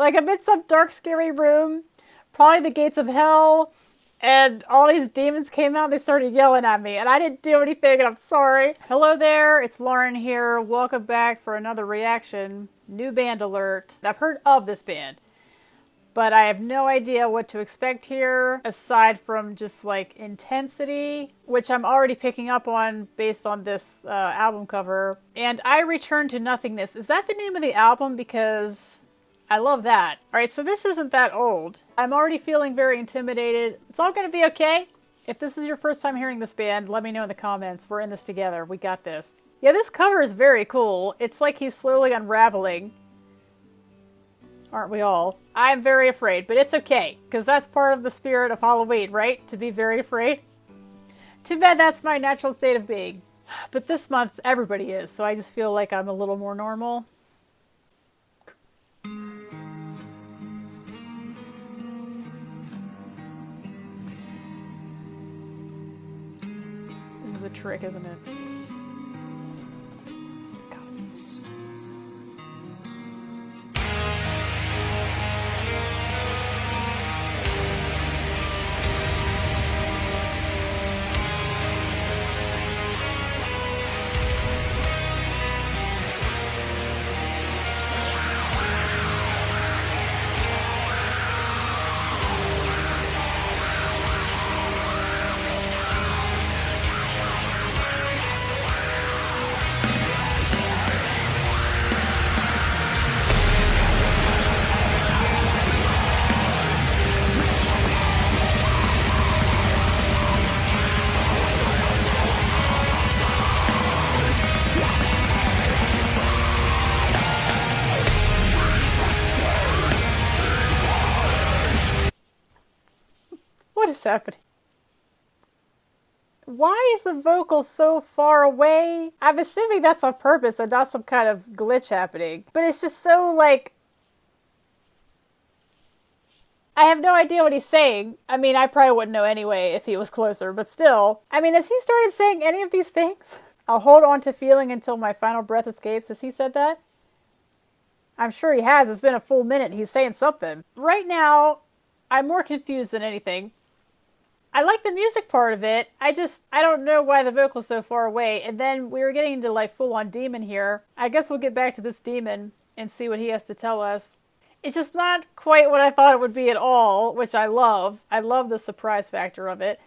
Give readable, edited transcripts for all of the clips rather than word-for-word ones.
Like I'm in some dark, scary room, probably the gates of hell, and all these demons came out and they started yelling at me, and I didn't do anything, and I'm sorry. Hello there, it's Lauren here. Welcome back for another reaction. New band alert. I've heard of this band, but I have no idea what to expect here, aside from just like intensity, which I'm already picking up on based on this album cover. And I Return to Nothingness. Is that the name of the album? Because I love that. Alright, so this isn't that old. I'm already feeling very intimidated. It's all gonna be okay. If this is your first time hearing this band, let me know in the comments. We're in this together. We got this. Yeah, this cover is very cool. It's like he's slowly unraveling. Aren't we all? I'm very afraid, but it's okay, because that's part of the spirit of Halloween, right? To be very afraid. Too bad that's my natural state of being. But this month, everybody is, so I just feel like I'm a little more normal. This is a trick, isn't it? What is happening? Why is the vocal so far away? I'm assuming that's on purpose and not some kind of glitch happening. But it's just so like... I have no idea what he's saying. I mean, I probably wouldn't know anyway if he was closer, but still. I mean, has he started saying any of these things? I'll hold on to feeling until my final breath escapes. Has he said that? I'm sure he has. It's been a full minute and he's saying something. Right now, I'm more confused than anything. I like the music part of it. I don't know why the vocal's so far away. And then we were getting into like full-on demon here. I guess we'll get back to this demon and see what he has to tell us. It's just not quite what I thought it would be at all, which I love. I love the surprise factor of it.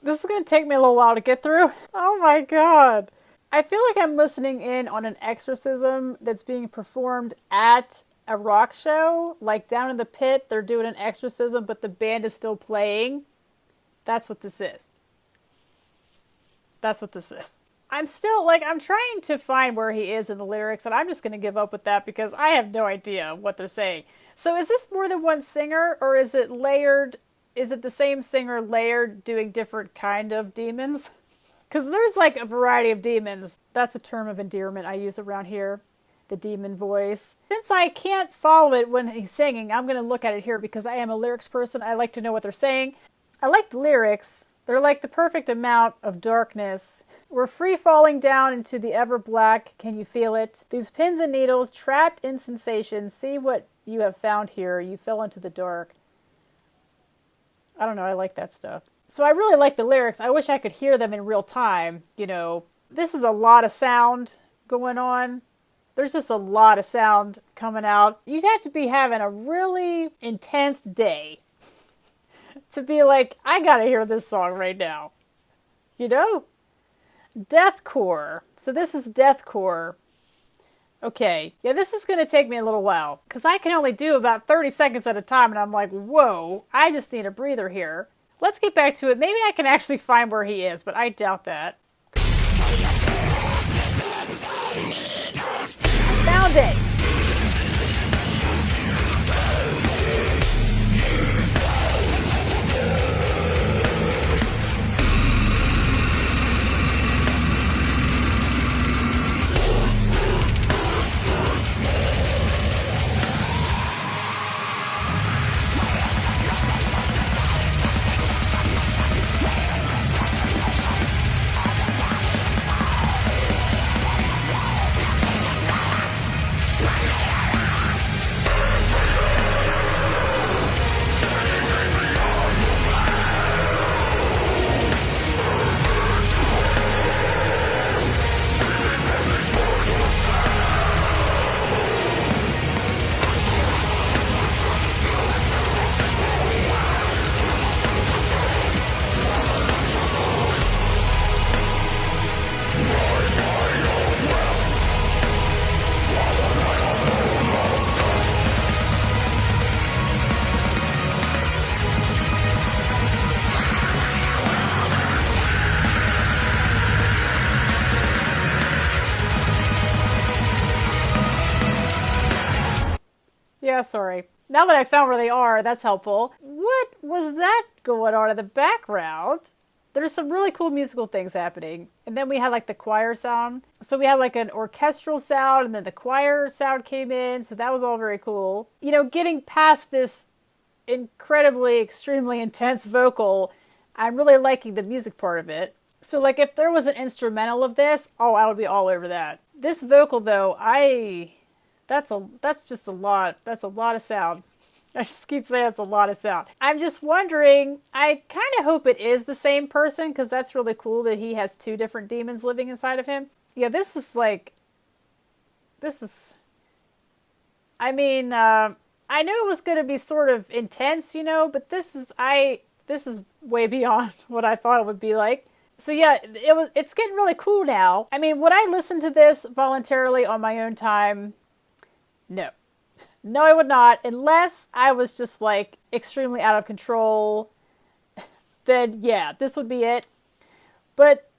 This is going to take me a little while to get through. Oh my god. I feel like I'm listening in on an exorcism that's being performed at a rock show. Like down in the pit, they're doing an exorcism, but the band is still playing. That's what this is. That's what this is. I'm still, like, I'm trying to find where he is in the lyrics, and I'm just going to give up with that because I have no idea what they're saying. So is this more than one singer, or is it layered? Is it the same singer layered doing different kind of demons? Because there's like a variety of demons. That's a term of endearment I use around here. The demon voice. Since I can't follow it when he's singing, I'm going to look at it here because I am a lyrics person. I like to know what they're saying. I like the lyrics. They're like the perfect amount of darkness. We're free falling down into the ever black. Can you feel it? These pins and needles trapped in sensation. See what you have found here. You fell into the dark. I don't know, I like that stuff. So I really like the lyrics. I wish I could hear them in real time, you know. This is a lot of sound going on. There's just a lot of sound coming out. You'd have to be having a really intense day to be like, I gotta hear this song right now. You know? Deathcore. So this is deathcore. Okay, yeah, this is going to take me a little while because I can only do about 30 seconds at a time, and I'm like, whoa, I just need a breather here. Let's get back to it. Maybe I can actually find where he is, but I doubt that. Found it! Yeah, sorry. Now that I found where they are, that's helpful. What was that going on in the background? There's some really cool musical things happening. And then we had like the choir sound. So we had like an orchestral sound and then the choir sound came in. So that was all very cool. You know, getting past this incredibly, extremely intense vocal, I'm really liking the music part of it. So like if there was an instrumental of this, oh, I would be all over that. This vocal though, that's just a lot. That's a lot of sound. I just keep saying it's a lot of sound. I'm just wondering, I kind of hope it is the same person because that's really cool that he has two different demons living inside of him. Yeah, I mean, I knew it was going to be sort of intense, you know, but this is way beyond what I thought it would be like. So yeah, it's getting really cool now. I mean, would I listen to this voluntarily on my own time? No. No, I would not. Unless I was just like extremely out of control. Then yeah, this would be it. But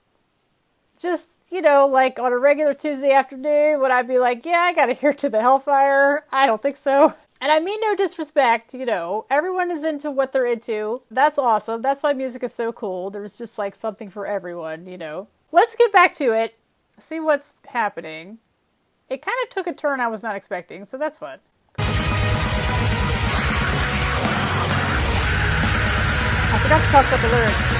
just, you know, like on a regular Tuesday afternoon, would I be like, yeah, I gotta hear to the Hellfire? I don't think so. And I mean no disrespect, you know, everyone is into what they're into. That's awesome. That's why music is so cool. There's just like something for everyone, you know. Let's get back to it. See what's happening. It kind of took a turn I was not expecting, so that's fun. I forgot to talk about the lyrics.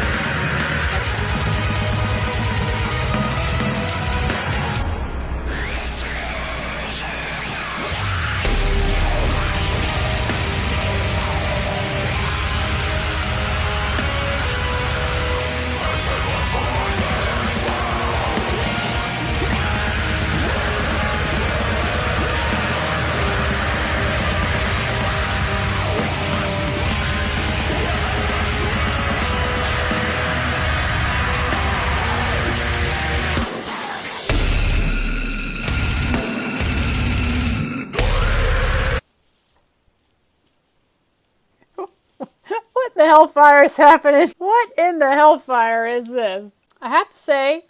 The Hellfire is happening. What in the Hellfire is this? I have to say,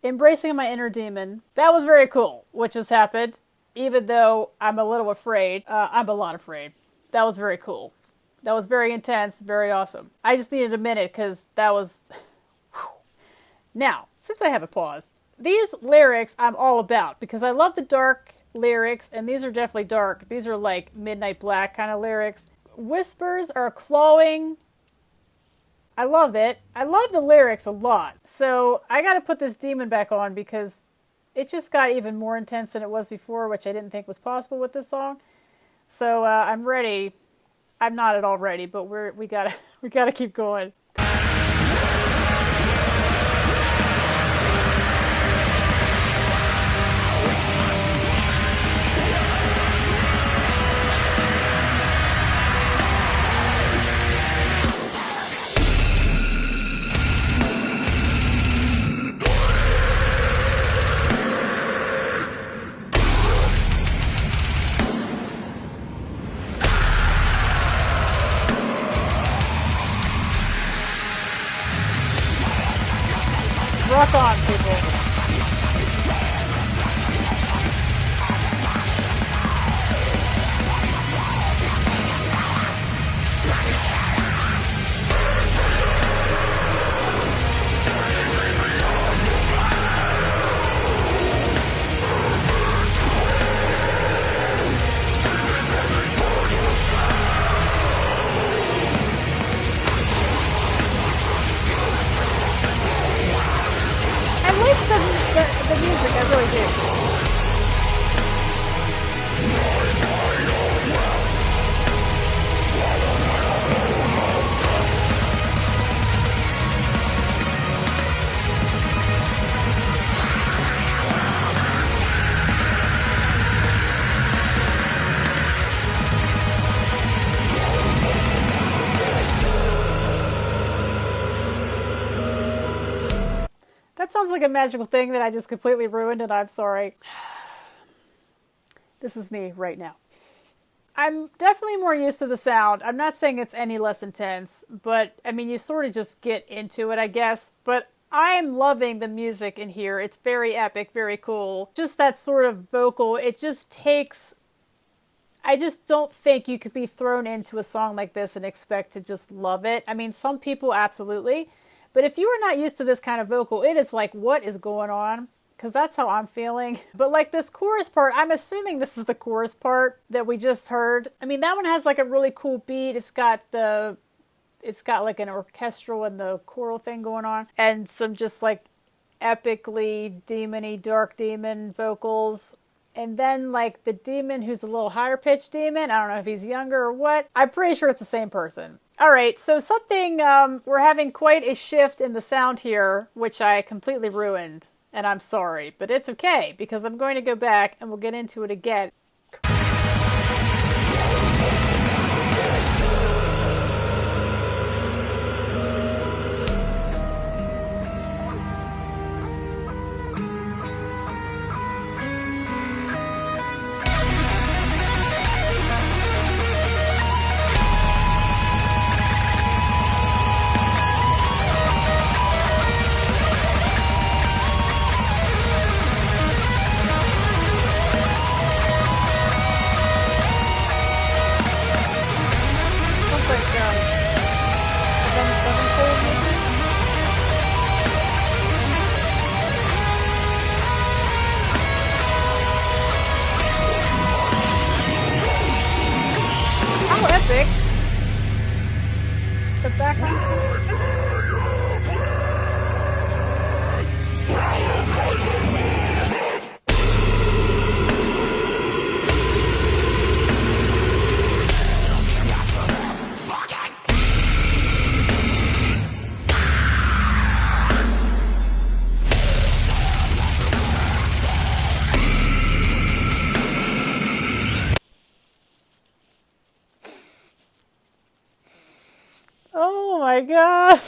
embracing my inner demon, that was very cool, which has happened, even though I'm a little afraid. I'm a lot afraid. That was very cool. That was very intense, very awesome. I just needed a minute because that was... Now, since I have a pause, these lyrics I'm all about because I love the dark lyrics, and these are definitely dark. These are like Midnight Black kind of lyrics. Whispers are clawing. I love it. I love the lyrics a lot. So I got to put this demon back on because it just got even more intense than it was before, which I didn't think was possible with this song. So I'm ready. I'm not at all ready, but we gotta keep going. Rock on, people. The music, I really do. That sounds like a magical thing that I just completely ruined, and I'm sorry. This is me right now. I'm definitely more used to the sound. I'm not saying it's any less intense, but I mean, you sort of just get into it, I guess. But I'm loving the music in here. It's very epic, very cool. Just that sort of vocal, it just takes... I just don't think you could be thrown into a song like this and expect to just love it. I mean, some people absolutely. But if you are not used to this kind of vocal, it is like, what is going on? Because that's how I'm feeling. But like this chorus part, I'm assuming this is the chorus part that we just heard. I mean, that one has like a really cool beat. It's got like an orchestral and the choral thing going on. And some just like epically demon-y, dark demon vocals. And then like the demon who's a little higher pitched demon. I don't know if he's younger or what. I'm pretty sure it's the same person. All right, so we're having quite a shift in the sound here, which I completely ruined, and I'm sorry, but it's okay, because I'm going to go back and we'll get into it again. The background scene. Oh my god.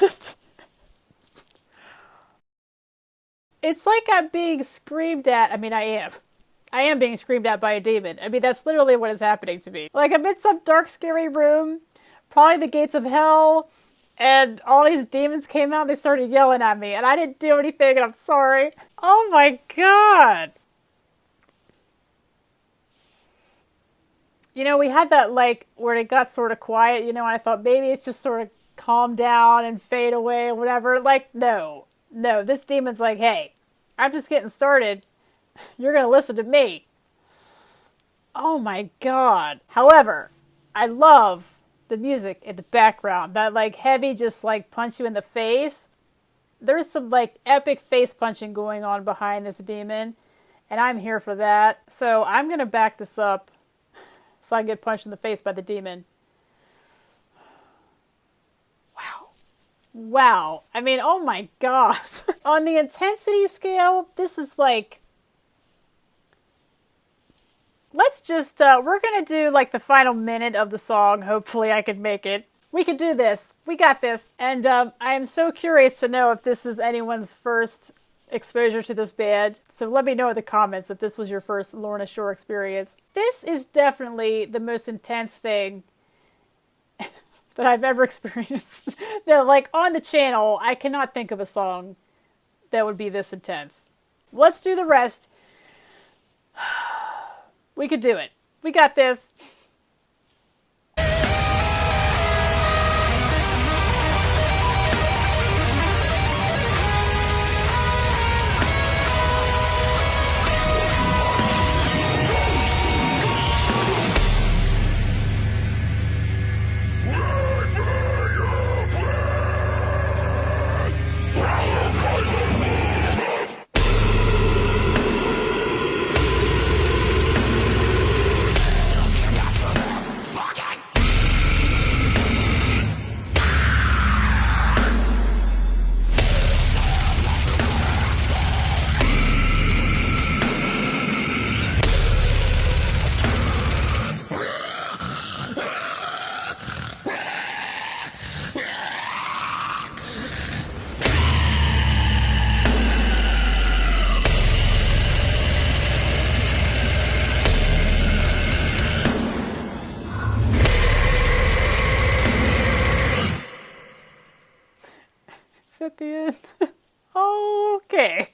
It's like I'm being screamed at. I mean, I am. I am being screamed at by a demon. I mean, that's literally what is happening to me. Like, I'm in some dark, scary room, probably the gates of hell, and all these demons came out and they started yelling at me, and I didn't do anything, and I'm sorry. Oh my god. You know, we had that, like, where it got sort of quiet, you know, and I thought maybe it's just sort of calm down and fade away or whatever. Like, no. No, this demon's like, hey, I'm just getting started. You're going to listen to me. Oh my god. However, I love the music in the background. That, like, heavy just, like, punch you in the face. There's some, like, epic face punching going on behind this demon. And I'm here for that. So I'm going to back this up so I can get punched in the face by the demon. Wow. I mean, oh my god. On the intensity scale, this is like... Let's just, we're gonna do like the final minute of the song. Hopefully I can make it. We can do this. We got this. And I am so curious to know if this is anyone's first exposure to this band. So let me know in the comments if this was your first Lorna Shore experience. This is definitely the most intense thing that I've ever experienced. No, like on the channel, I cannot think of a song that would be this intense. Let's do the rest. We could do it. We got this. At the end. Okay.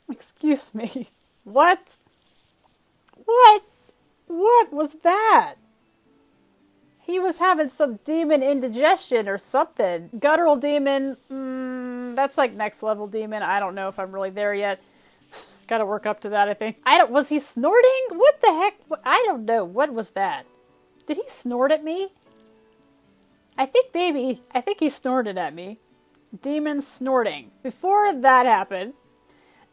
Excuse me. What? What was that? He was having some demon indigestion or something. Guttural demon. That's like next level demon. I don't know if I'm really there yet. Gotta work up to that, I think. Was he snorting? What the heck? I don't know. What was that? Did he snort at me? I think he snorted at me. Demon snorting. Before that happened,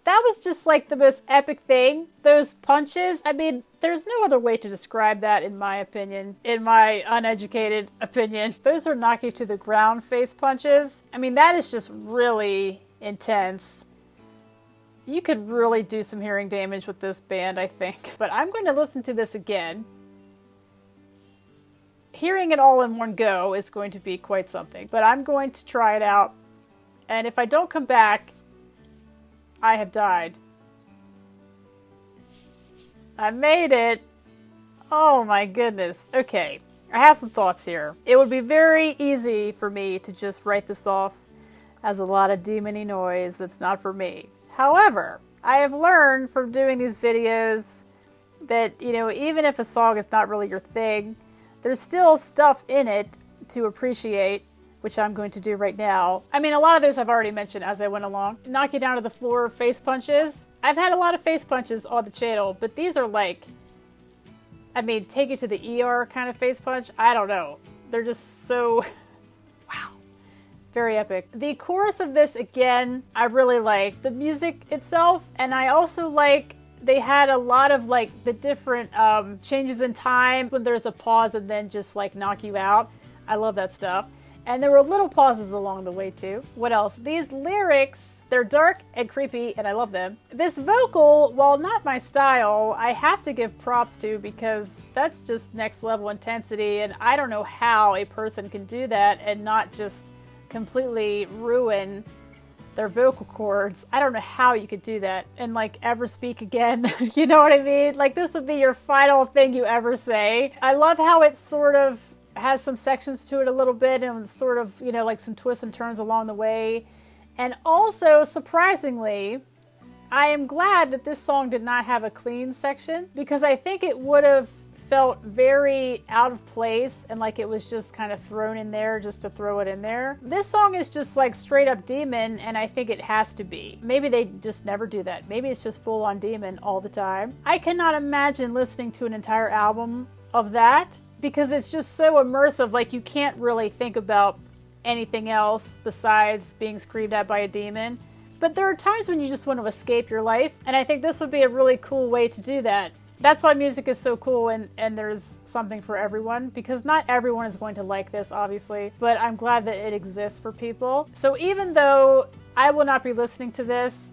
that was just like the most epic thing. Those punches, I mean, there's no other way to describe that in my opinion. In my uneducated opinion. Those are knock you to the ground face punches. I mean, that is just really intense. You could really do some hearing damage with this band, I think. But I'm going to listen to this again. Hearing it all in one go is going to be quite something. But I'm going to try it out. And if I don't come back, I have died. I made it. Oh my goodness. Okay, I have some thoughts here. It would be very easy for me to just write this off as a lot of demony noise that's not for me. However, I have learned from doing these videos that, you know, even if a song is not really your thing, there's still stuff in it to appreciate, which I'm going to do right now. I mean, a lot of this I've already mentioned as I went along. Knock you down to the floor face punches. I've had a lot of face punches on the channel, but these are like, I mean, take you to the ER kind of face punch. I don't know. They're just so, wow. Very epic. The chorus of this, again, I really like the music itself, and I also like they had a lot of like the different changes in time when there's a pause and then just like knock you out. I love that stuff. And there were little pauses along the way too. What else? These lyrics, they're dark and creepy and I love them. This vocal, while not my style, I have to give props to because that's just next level intensity, and I don't know how a person can do that and not just completely ruin their vocal cords. I don't know how you could do that and like ever speak again. You know what I mean? Like this would be your final thing you ever say. I love how it sort of has some sections to it a little bit and sort of, you know, like some twists and turns along the way. And also, surprisingly, I am glad that this song did not have a clean section because I think it would have felt very out of place and like it was just kind of thrown in there just to throw it in there. This song is just like straight up demon, and I think it has to be. Maybe they just never do that. Maybe it's just full on demon all the time. I cannot imagine listening to an entire album of that because it's just so immersive. Like you can't really think about anything else besides being screamed at by a demon. But there are times when you just want to escape your life, and I think this would be a really cool way to do that. That's why music is so cool, and there's something for everyone, because not everyone is going to like this, obviously, but I'm glad that it exists for people. So even though I will not be listening to this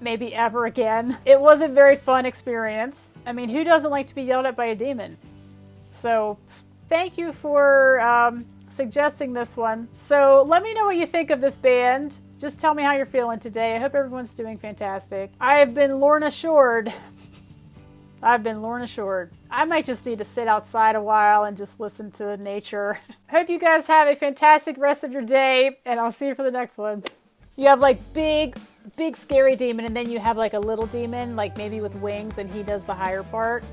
maybe ever again, it was a very fun experience. I mean, who doesn't like to be yelled at by a demon? So thank you for suggesting this one. So let me know what you think of this band. Just tell me how you're feeling today. I hope everyone's doing fantastic. I have been Lorna Shord. I've been Lorna Short. I might just need to sit outside a while and just listen to nature. Hope you guys have a fantastic rest of your day, and I'll see you for the next one. You have like big scary demon, and then you have like a little demon, like maybe with wings, and he does the higher part.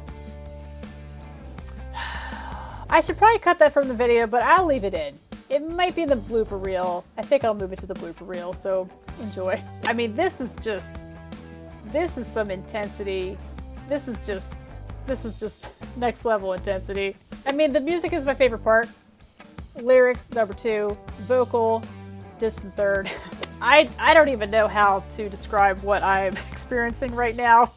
I should probably cut that from the video, but I'll leave it in. It might be the blooper reel. I think I'll move it to the blooper reel, so enjoy. I mean, this is some intensity. This is just next level intensity. I mean, the music is my favorite part. Lyrics, number 2. Vocal, distant third. I don't even know how to describe what I'm experiencing right now.